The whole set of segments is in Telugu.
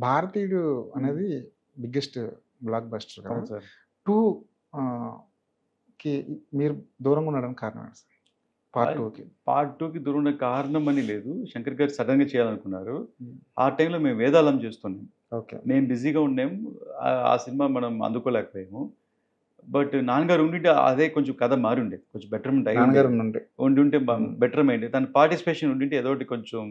భారతీయుడు హ్మ్. అనేది బిగ్గెస్ట్ బ్లాక్ బస్టర్ కదా! అవును సార్. 2 ఆహ్, కి మీరు దూరంగా ఉండడానికి కారణం ఏంటి సార్? పార్ట్ 2కి. పార్ట్ 2కి దూరమైన కారణం అని లేదు. శంకర్ గారు సడెన్‌గా చేయాలనుకున్నారు. హ్మ్. ఆ టైంలో మేము వేదాళం చేస్తున్నాం. ఓకే. మేము బిజీగా ఉన్నాం. ఆ సినిమా మనం అందుకోలేకపోయాము. బట్ నాన్నగారు ఉండింటే అదే కొంచెం కథ మారుండేది. కొంచెం బెటర్‌మెంట్ నాన్నగారు అయ్యుండేది. నుండి. ఉండుంటే హ్మ్. బెటర్‌మైండే. తన పార్టిసిపేషన్ ఉండింటే ఏదోకటి కొంచెం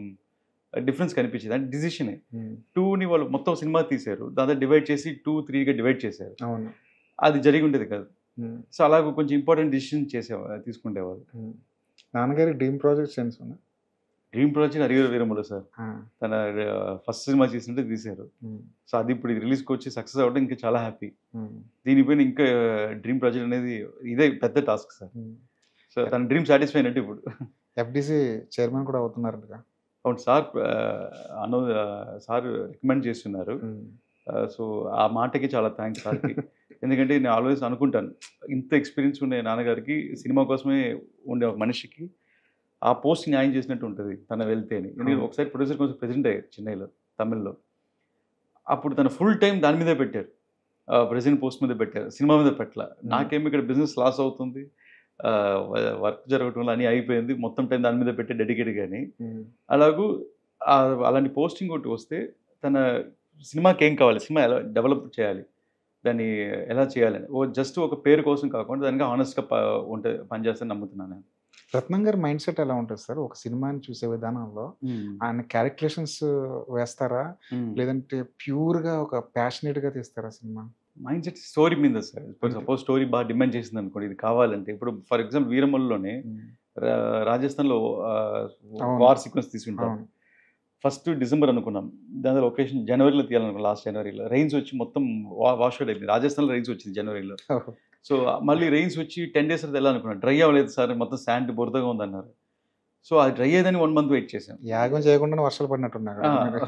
డిఫరెన్స్ కనిపించేది. అంటే డిసిషనే. హ్మ్. 2ని వాళ్ళు మొత్తం సినిమా తీశారు. దాంతో డివైడ్ చేసి 2, 3గా డివైడ్ చేశారు. అవును. అది జరిగి ఉండేది కాదు. హ్మ్. సో, అలాగ కొంచెం ఇంపార్టెంట్ డిసిషన్ తీసుకుండేవాళ్ళు. హ్మ్. నాన్నగారి డ్రీమ్ ప్రాజెక్ట్స్ ఏంటి ఉన్నాయి? Dream project 'Harihara Veeramallu' sir. ఆ! తన ఫస్ట్ సినిమా చేసింటే తీశారు. హ్మ్. సో, అది ఇప్పుడు రిలీజ్‌కొచ్చి సక్సెస్ అవ్వడం ఇంకా చాలా హ్యాపీ. హ్మ్. దీనిపైన ఇంకా డ్రీమ్ ప్రాజెక్ట్ అనేది ఇదే పెద్ద టాస్క్ సార్. హ్మ్. సో, తన డ్రీమ్ సాటిస్ఫై అయినట్టు ఇప్పుడు. ఎఫ్‌డీసీ చైర్మన్ కూడా అవుతున్నారంటగా? అవును సార్. సార్ రికమెండ్ చేస్తున్నారు. హ్మ్. సో, ఆ మాటకి చాలా థాంక్స్ సార్‌కి. ఎందుకంటే నేను ఆల్‌వేస్ అనుకుంటాను. ఇంత ఎక్స్‌పీరియన్స్ ఉండే నాన్నగారికి సినిమా కోసమే ఉండే ఒక మనిషికి ఆ పోస్ట్ న్యాయం చేసినట్టు ఉంటది తను వెళ్తే అని. ఎందుకంటే అవును. ఒకసారి ప్రొడ్యూసర్ కోసం ప్రెజెంట్ అయ్యారు చెన్నైలో, తమిళ్‌లో. అప్పుడు తను ఫుల్ టైమ్ దాని మీదే పెట్టారు. ప్రెజెంట్ పోస్ట్ మీద పెట్టారు. సినిమా మీద పెట్టల. హ్మ్. నాకేమో ఇక్కడ బిజినెస్ లాస్ అవుతుంది. వర్క్ జరగటం వల్ల అన్నీ అయిపోయింది. మొత్తం టైం దాని మీద పెట్టి డెడికేట్‌గాని. హ్మ్. అలాగూ అలాంటి పోస్టింగ్ ఒకటి వస్తే తన సినిమాకేం కావాలి? సినిమా ఎలా డెవలప్ చేయాలి? దాన్ని ఎలా చేయాలని? జస్ట్ ఒక పేరు కోసం కాకుండా దానికి హానెస్ట్‌గా పనిచేస్తానని నమ్ముతున్నాను నేను. రత్నం గారి మైండ్‌సెట్ ఎలా ఉంటది సార్? ఒక సినిమాని చూసే విధానంలో హ్మ్. ఆయన క్యాలిక్యులేషన్స్ వేస్తారా? హ్మ్. లేదంటే ప్యూర్‌గా ఒక ప్యాషనేట్‌గా తీస్తారా సినిమా? మైండ్‌సెట్ స్టోరీ మీద సార్. ఇప్పుడు అంతే. సపోజ్ స్టోరీ డిమాండ్ చేసిందనుకోండి, ఇది కావాలంటే ఇప్పుడు ఫర్ ఎగ్జాంపుల్ 'వీరమల్లులోనే' హ్మ్. రాజస్థాన్‌లో అవును. వార్ సీక్వెన్స్ తీసుంటారు. అవును. ఫస్ట్ డిసెంబర్ అనుకున్నాం. దాని లొకేషన్ జనవరిలో తీయాలనుకున్నాం. లాస్ట్ జనవరిలో. రైన్స్ వచ్చి మొత్తం వాష్ ఔట్ అయిపోయింది. రాజస్థాన్‌లో రైన్స్ వచ్చింది జనవరిలో. ఓహో! సో, మళ్ళీ రైన్స్ వచ్చి 10 డేస్ తర్వాత ఎళ్ళాలనుకున్నాం. డ్రై అవ్వలేదు సార్ మొత్తం శాండ్ బురదగా ఉందన్నారు. సో, అది డ్రై అయ్యేదని 1 మంత్ వెయిట్ చేసాం. యాగం చేయకుండానే వర్షాలు పడినట్టున్నాయి ఆ! అక్కడ మీరు.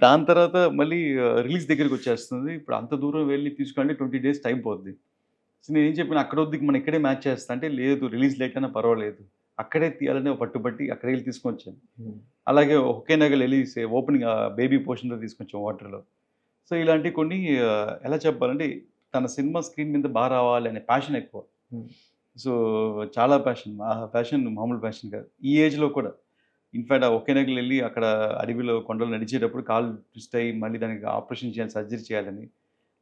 దాని తర్వాత మళ్ళీ రిలీజ్ దగ్గరికొచ్చేస్తుంది. ఇప్పుడు అంత దూరం వెళ్లి తీసుకురండి 20 డేస్ టైం పోద్ది. సో, నేనేం చెప్పాను అక్కడొద్దు మనం ఇక్కడే మ్యాచ్ చేస్తా అంటే, లేదు రిలీజ్ లేట్ అయినా పర్వాలేదు. అక్కడే తీయాలని ఒక పట్టుబట్టి అక్కడికెళ్ళి తీసుకొనొచ్చాను. హ్మ్. అలాగే అలాగే హొకేనగల్ ఓపెనింగ్ బేబీ పోర్షన్‌తో తీసుకొచ్చాం వాటర్‌లో. సో, ఇలాంటివి కొన్ని ఎలా చెప్పాలంటే తన సినిమా స్క్రీన్ మీద రావాలి అనే ప్యాషన్ ఎక్కువ. హ్మ్. సో, చాలా ప్యాషన్. ఆ ప్యాషన్ మామూలు ప్యాషన్ కాదు. ఈ ఏజ్‌లో కూడా ఇన్‌ఫాక్ట్ ఆ ఒకేనగల్ అక్కడ అడవిలో కొండలు నడిచేటప్పుడు కాళ్ళు ట్విస్ట్ అయ్యి మళ్ళీ దానికి ఆపరేషన్ చేయాలి, సర్జరీ చేయాలని.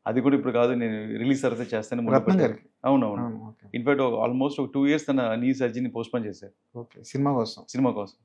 అది కూడా ఇప్పుడు కాదు నేను రిలీజ్ తర్వాత చేస్తానని మొండి రత్నం పట్టారు. గారికి. అవునవును. అవును. ఓకే. ఇన్‌ఫాక్ట్ ఆల్‌మోస్ట్ ఒక 2 ఇయర్స్ తన నీ సర్జరీని పోస్ట్‌పోన్ చేశారు ఓకే. సినిమా కోసం. సినిమా కోసం.